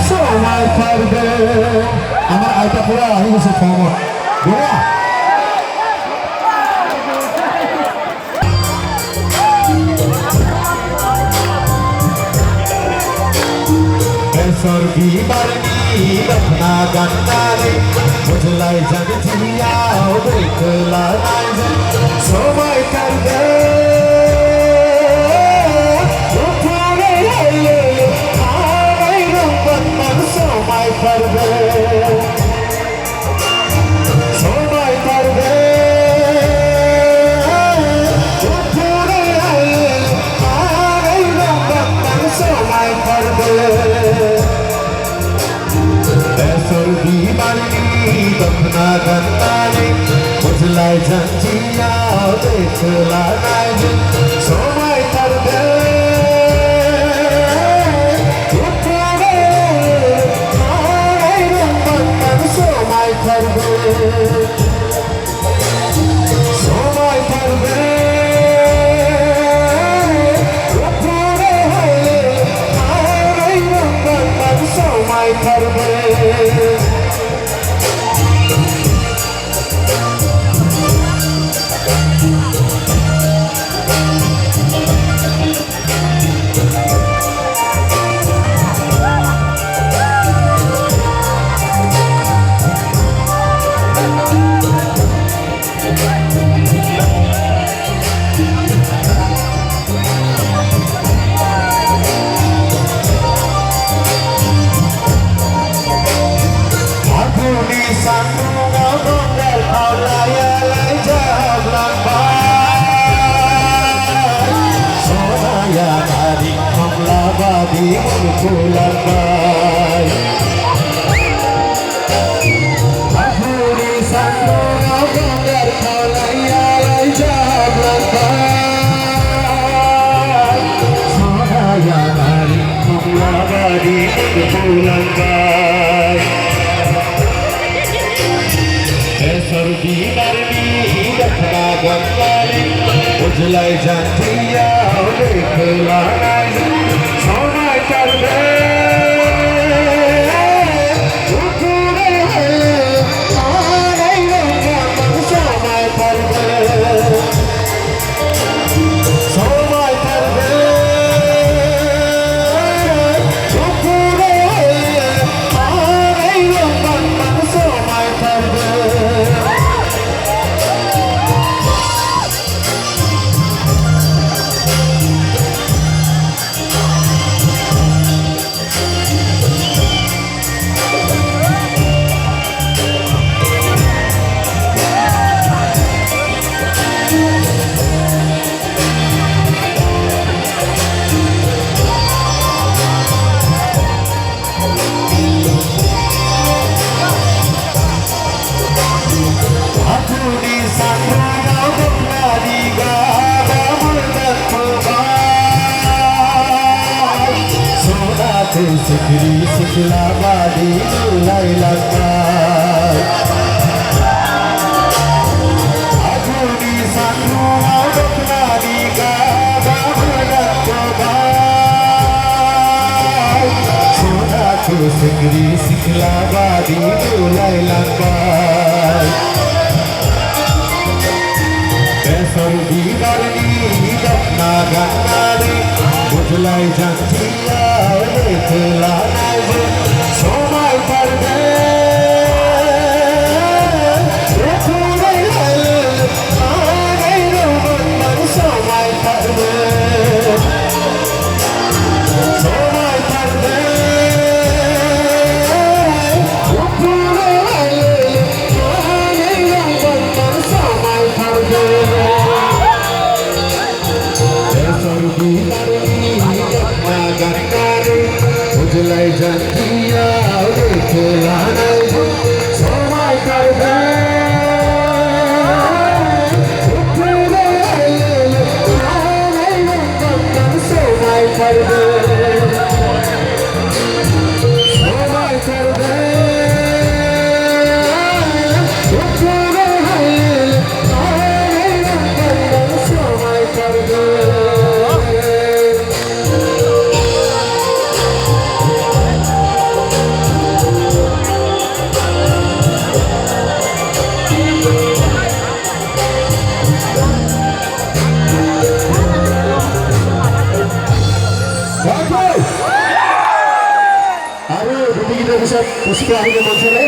সময় পারবে আমার আইটা পুরো হয়ে গেছে খবর বুঝা বেসর বিবার নিরপনা গান্ডারে বুঝলাই জানি জিয়াও দেখলা নাই সময় পারবে সময় পারবে সময় পারবে সময় পারবে বেসর বিমানি দক্ষিণা গন্ডারে বুঝলাই জাঞ্জিয়া দেখলা নাই সময় পারবে সময় পারবে সময় পারবে বুঝলাই জানিয়া দেখলা নাই সময় পারবে সময় পারবে সময় পারবে সময় পারবে सिखरी सिखला बादी लाई लगा अधूरी सानू डकनारी का सोना तो सिखरी सिखला बादी लाई लगा बेसर दीवानी दपना गन्नारे बुझलाई जानिया দেখলা নাই সময় পারবে সময় পারবে সময় পারবে সময় পারবে বুঝলাই জানিয়া দেখলা নাই সময় পারবে সময় পারবে সময় পারবে সময় পারবে আৰু দুটি গীতৰ পিছত পুষ্প আহিব মঞ্চলৈ।